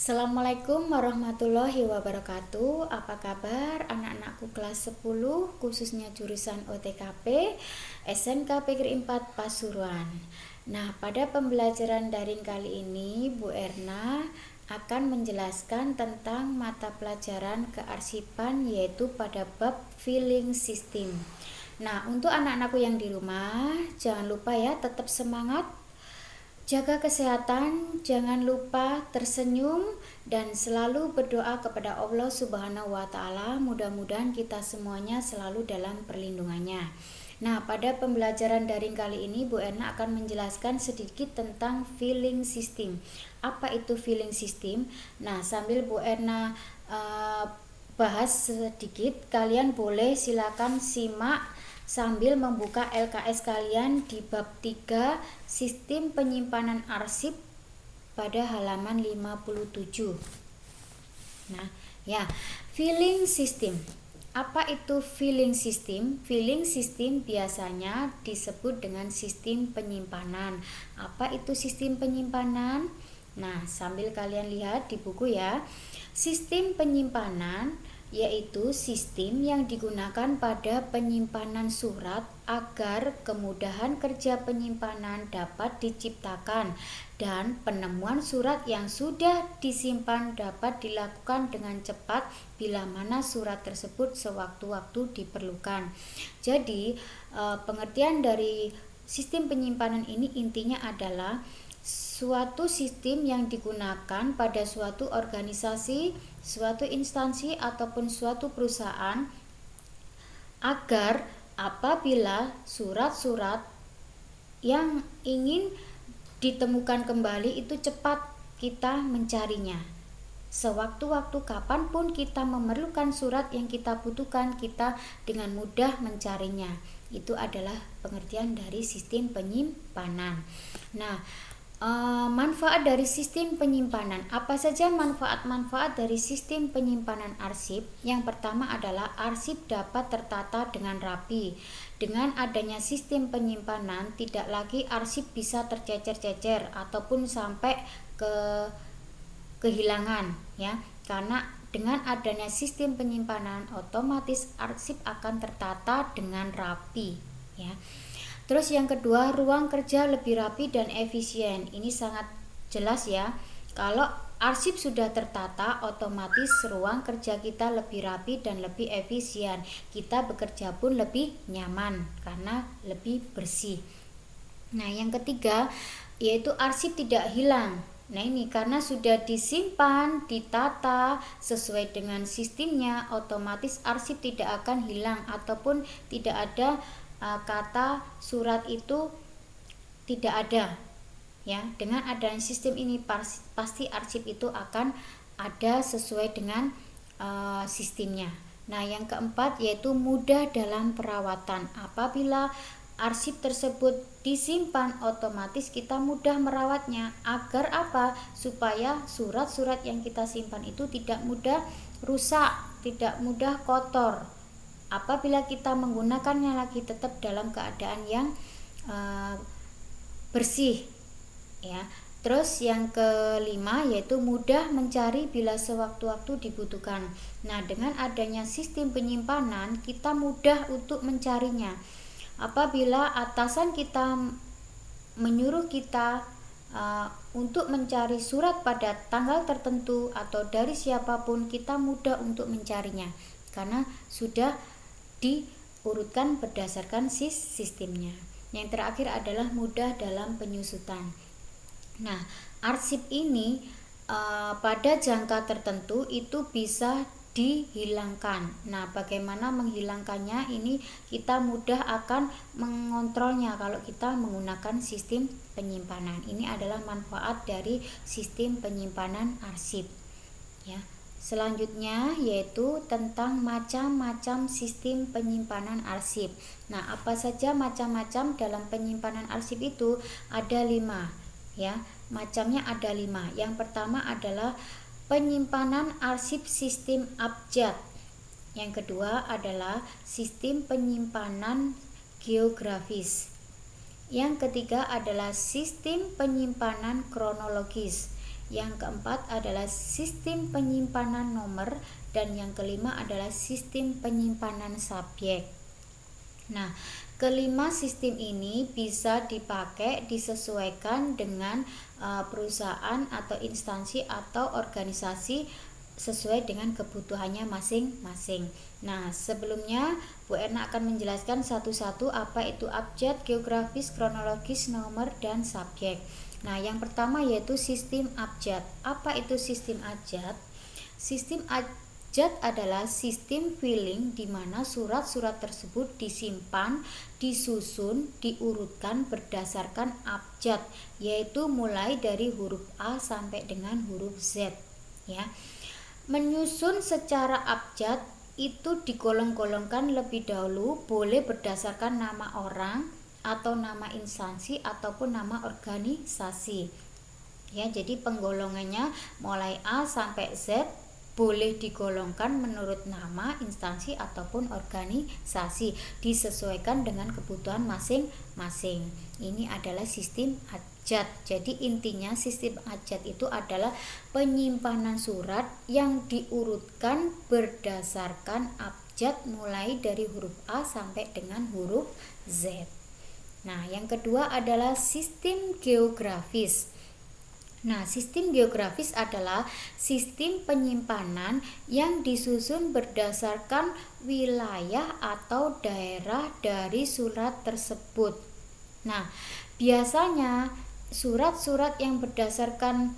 Assalamualaikum warahmatullahi wabarakatuh. Apa kabar anak-anakku kelas 10 khususnya jurusan OTKP SMK Negeri 4 Pasuruan. Nah, pada pembelajaran daring kali ini Bu Erna akan menjelaskan tentang mata pelajaran kearsipan yaitu pada bab filing system. Nah, untuk anak-anakku yang di rumah, jangan lupa ya tetap semangat. Jaga kesehatan, jangan lupa tersenyum dan selalu berdoa kepada Allah Subhanahu wa taala. Mudah-mudahan kita semuanya selalu dalam perlindungannya. Nah, pada pembelajaran daring kali ini Bu Erna akan menjelaskan sedikit tentang filing system. Apa itu filing system? Nah, sambil Bu Erna bahas sedikit, kalian boleh silakan simak sambil membuka LKS kalian di bab 3 sistem penyimpanan arsip pada halaman 57. Nah, ya, filing system. Apa itu filing system? Filing system biasanya disebut dengan sistem penyimpanan. Apa itu sistem penyimpanan? Nah, sambil kalian lihat di buku ya. Sistem penyimpanan yaitu sistem yang digunakan pada penyimpanan surat agar kemudahan kerja penyimpanan dapat diciptakan dan penemuan surat yang sudah disimpan dapat dilakukan dengan cepat bila mana surat tersebut sewaktu-waktu diperlukan. Jadi, pengertian dari sistem penyimpanan ini intinya adalah suatu sistem yang digunakan pada suatu organisasi, suatu instansi ataupun suatu perusahaan agar apabila surat-surat yang ingin ditemukan kembali itu cepat kita mencarinya. Sewaktu-waktu kapanpun kita memerlukan surat yang kita butuhkan, kita dengan mudah mencarinya. Itu adalah pengertian dari sistem penyimpanan. Nah, manfaat dari sistem penyimpanan. Apa saja manfaat-manfaat dari sistem penyimpanan arsip? Yang pertama adalah arsip dapat tertata dengan rapi. Dengan adanya sistem penyimpanan, tidak lagi arsip bisa tercecer-cecer ataupun sampai kehilangan ya. Karena dengan adanya sistem penyimpanan, otomatis arsip akan tertata dengan rapi ya. Terus yang kedua, ruang kerja lebih rapi dan efisien. Ini sangat jelas ya. Kalau arsip sudah tertata, otomatis ruang kerja kita lebih rapi dan lebih efisien. Kita bekerja pun lebih nyaman karena lebih bersih. Nah, yang ketiga yaitu arsip tidak hilang. Nah, ini karena sudah disimpan, ditata sesuai dengan sistemnya, otomatis arsip tidak akan hilang ataupun tidak ada kata surat itu tidak ada ya. Dengan adanya sistem ini pasti arsip itu akan ada sesuai dengan sistemnya. Nah, yang keempat yaitu mudah dalam perawatan. Apabila arsip tersebut disimpan, otomatis kita mudah merawatnya. Agar apa? Supaya surat-surat yang kita simpan itu tidak mudah rusak, tidak mudah kotor. Apabila kita menggunakannya lagi tetap dalam keadaan yang bersih ya. Terus yang kelima yaitu mudah mencari bila sewaktu-waktu dibutuhkan. Nah, dengan adanya sistem penyimpanan kita mudah untuk mencarinya. Apabila atasan kita menyuruh kita untuk mencari surat pada tanggal tertentu atau dari siapapun, kita mudah untuk mencarinya karena sudah diurutkan berdasarkan sistemnya. Yang terakhir adalah mudah dalam penyusutan. Nah, arsip ini pada jangka tertentu itu bisa dihilangkan. Nah, bagaimana menghilangkannya? Ini kita mudah akan mengontrolnya kalau kita menggunakan sistem penyimpanan. Ini adalah manfaat dari sistem penyimpanan arsip ya. Selanjutnya yaitu tentang macam-macam sistem penyimpanan arsip. Nah, apa saja macam-macam dalam penyimpanan arsip itu? Ada 5 ya. Macamnya ada 5. Yang pertama adalah penyimpanan arsip sistem abjad. Yang kedua adalah sistem penyimpanan geografis. Yang ketiga adalah sistem penyimpanan kronologis. Yang keempat adalah sistem penyimpanan nomor, dan yang kelima adalah sistem penyimpanan subjek. Nah, kelima sistem ini bisa dipakai disesuaikan dengan perusahaan atau instansi atau organisasi sesuai dengan kebutuhannya masing-masing. Nah, sebelumnya Bu Erna akan menjelaskan satu-satu apa itu abjad, geografis, kronologis, nomor, dan subjek. Nah, yang pertama yaitu sistem abjad. Apa itu sistem abjad? Sistem abjad adalah sistem filing di mana surat-surat tersebut disimpan, disusun, diurutkan berdasarkan abjad, yaitu mulai dari huruf A sampai dengan huruf Z, ya. Menyusun secara abjad itu digolong-golongkan lebih dahulu, boleh berdasarkan nama orang atau nama instansi ataupun nama organisasi. Ya, jadi penggolongannya mulai A sampai Z boleh digolongkan menurut nama, instansi ataupun organisasi, disesuaikan dengan kebutuhan masing-masing. Ini adalah sistem abjad. Jadi intinya sistem abjad itu adalah penyimpanan surat yang diurutkan berdasarkan abjad mulai dari huruf A sampai dengan huruf Z. Nah, yang kedua adalah sistem geografis. Nah, sistem geografis adalah sistem penyimpanan yang disusun berdasarkan wilayah atau daerah dari surat tersebut. Nah, biasanya surat-surat yang berdasarkan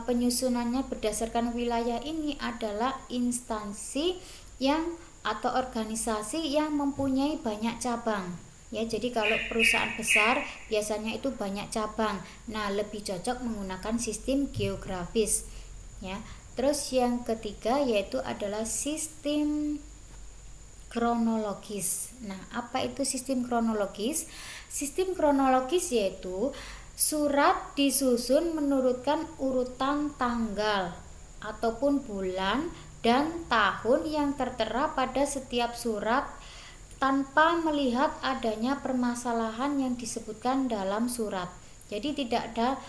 penyusunannya berdasarkan wilayah ini adalah instansi yang atau organisasi yang mempunyai banyak cabang. Ya, jadi kalau perusahaan besar biasanya itu banyak cabang. Nah, lebih cocok menggunakan sistem geografis, ya. Terus yang ketiga yaitu adalah sistem kronologis. Nah, apa itu sistem kronologis? Sistem kronologis yaitu surat disusun menurutkan urutan tanggal ataupun bulan dan tahun yang tertera pada setiap surat tanpa melihat adanya permasalahan yang disebutkan dalam surat. Jadi tidak ada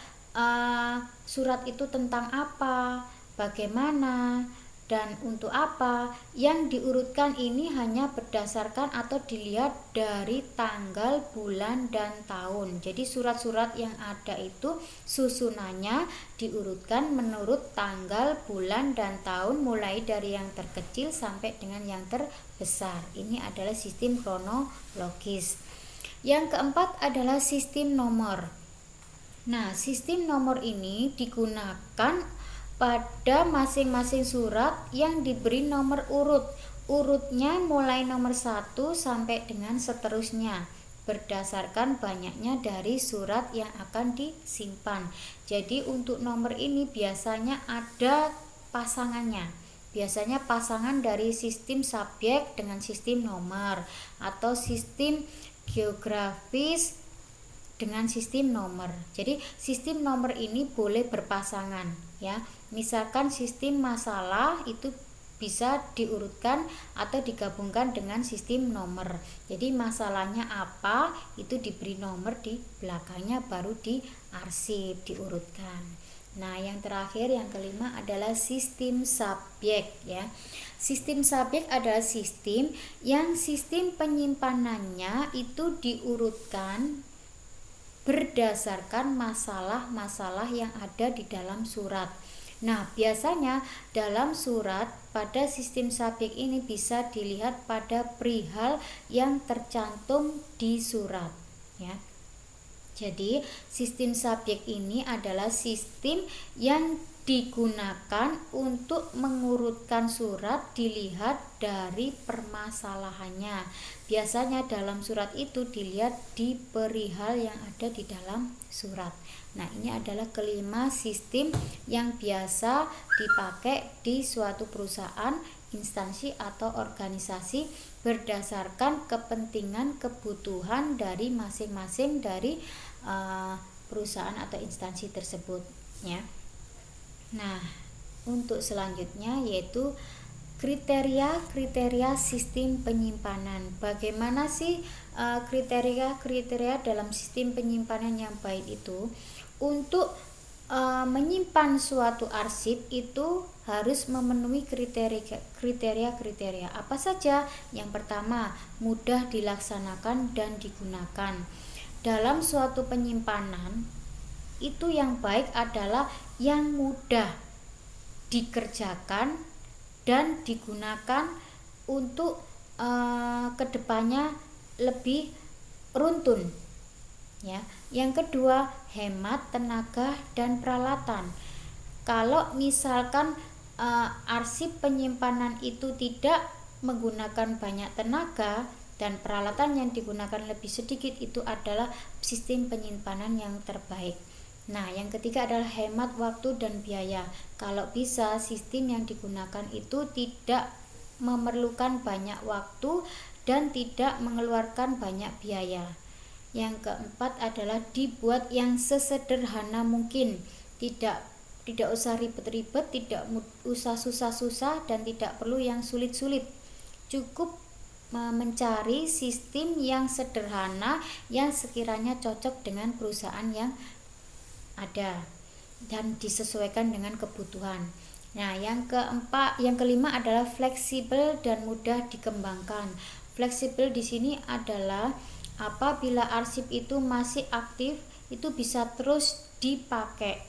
surat itu tentang apa, bagaimana, dan untuk apa. Yang diurutkan ini hanya berdasarkan atau dilihat dari tanggal, bulan, dan tahun. Jadi surat-surat yang ada itu susunannya diurutkan menurut tanggal, bulan, dan tahun mulai dari yang terkecil sampai dengan yang terbesar. Ini adalah sistem kronologis. Yang keempat adalah sistem nomor. Nah, sistem nomor ini digunakan pada masing-masing surat yang diberi nomor urut. Urutnya mulai nomor 1 sampai dengan seterusnya berdasarkan banyaknya dari surat yang akan disimpan. Jadi untuk nomor ini biasanya ada pasangannya. Biasanya pasangan dari sistem subjek dengan sistem nomor atau sistem geografis dengan sistem nomor. Jadi sistem nomor ini boleh berpasangan, ya. Misalkan sistem masalah itu bisa diurutkan atau digabungkan dengan sistem nomor. Jadi masalahnya apa itu diberi nomor di belakangnya, baru diarsip, diurutkan. Nah, yang terakhir yang kelima adalah sistem subjek, ya. Sistem subjek adalah sistem yang sistem penyimpanannya itu diurutkan berdasarkan masalah-masalah yang ada di dalam surat. Nah, biasanya dalam surat pada sistem subjek ini bisa dilihat pada perihal yang tercantum di surat, ya. Jadi, sistem subjek ini adalah sistem yang digunakan untuk mengurutkan surat dilihat dari permasalahannya. Biasanya dalam surat itu dilihat di perihal yang ada di dalam surat. Nah, ini adalah kelima sistem yang biasa dipakai di suatu perusahaan, instansi atau organisasi berdasarkan kepentingan kebutuhan dari masing-masing dari perusahaan atau instansi tersebut, ya. Nah, untuk selanjutnya yaitu kriteria sistem penyimpanan. Bagaimana sih kriteria dalam sistem penyimpanan yang baik itu? Untuk menyimpan suatu arsip itu harus memenuhi kriteria apa saja? Yang pertama, mudah dilaksanakan dan digunakan. Dalam suatu penyimpanan itu yang baik adalah yang mudah dikerjakan dan digunakan untuk kedepannya lebih runtun, ya. Yang kedua, hemat tenaga dan peralatan. Kalau misalkan arsip penyimpanan itu tidak menggunakan banyak tenaga dan peralatan yang digunakan lebih sedikit, itu adalah sistem penyimpanan yang terbaik. Nah, yang ketiga adalah hemat waktu dan biaya. Kalau bisa, sistem yang digunakan itu tidak memerlukan banyak waktu dan tidak mengeluarkan banyak biaya. Yang keempat adalah dibuat yang sesederhana mungkin. Tidak usah ribet-ribet, tidak usah susah-susah, dan tidak perlu yang sulit-sulit. Cukup mencari sistem yang sederhana yang sekiranya cocok dengan perusahaan yang ada dan disesuaikan dengan kebutuhan. Nah, yang kelima adalah fleksibel dan mudah dikembangkan. Fleksibel di sini adalah apabila arsip itu masih aktif, itu bisa terus dipakai,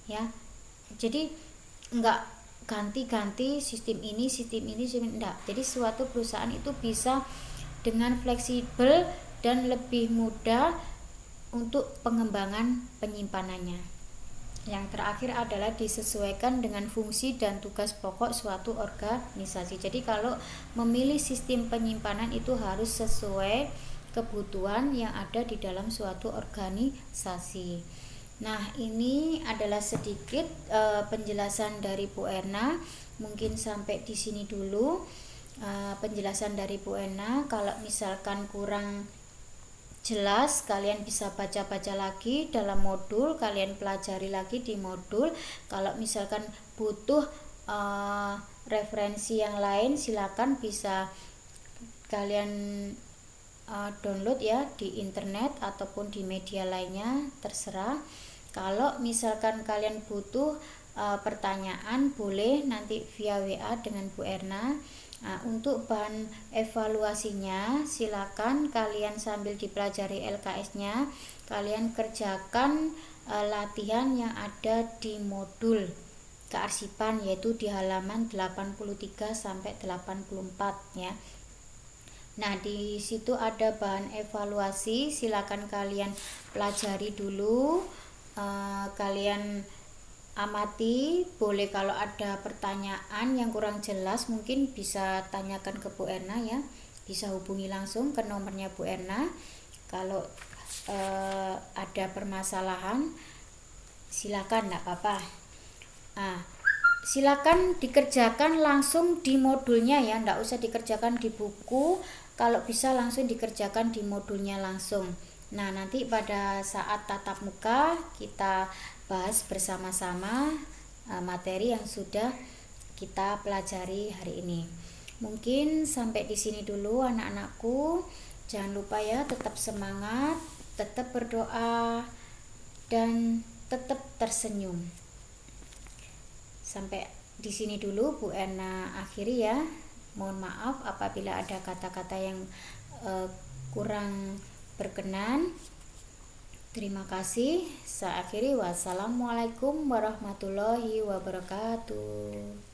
ya. Jadi enggak ganti-ganti sistem ini enggak. Jadi suatu perusahaan itu bisa dengan fleksibel dan lebih mudah untuk pengembangan penyimpanannya. Yang terakhir adalah disesuaikan dengan fungsi dan tugas pokok suatu organisasi. Jadi kalau memilih sistem penyimpanan itu harus sesuai kebutuhan yang ada di dalam suatu organisasi. Nah, ini adalah sedikit penjelasan dari Bu Erna. Mungkin sampai di sini dulu penjelasan dari Bu Erna. Kalau misalkan kurang jelas, kalian bisa baca-baca lagi dalam modul, kalian pelajari lagi di modul. Kalau misalkan butuh referensi yang lain, silakan bisa kalian download ya di internet ataupun di media lainnya, terserah. Kalau misalkan kalian butuh pertanyaan, boleh nanti via WA dengan Bu Erna. Nah, untuk bahan evaluasinya silakan kalian sambil dipelajari LKS-nya, kalian kerjakan latihan yang ada di modul kearsipan, yaitu di halaman 83 sampai 84 ya. Nah, di situ ada bahan evaluasi, silakan kalian pelajari dulu, kalian amati. Boleh kalau ada pertanyaan yang kurang jelas mungkin bisa tanyakan ke Bu Erna ya, bisa hubungi langsung ke nomornya Bu Erna. Kalau ada permasalahan silakan, enggak apa-apa. Silakan dikerjakan langsung di modulnya ya, enggak usah dikerjakan di buku. Kalau bisa langsung dikerjakan di modulnya langsung. Nah, nanti pada saat tatap muka kita bahas bersama-sama materi yang sudah kita pelajari hari ini. Mungkin sampai di sini dulu anak-anakku. Jangan lupa ya, tetap semangat, tetap berdoa, dan tetap tersenyum. Sampai di sini dulu Bu Erna akhiri ya. Mohon maaf apabila ada kata-kata yang kurang berkenan. Terima kasih. Saya akhiri. Wassalamualaikum warahmatullahi wabarakatuh.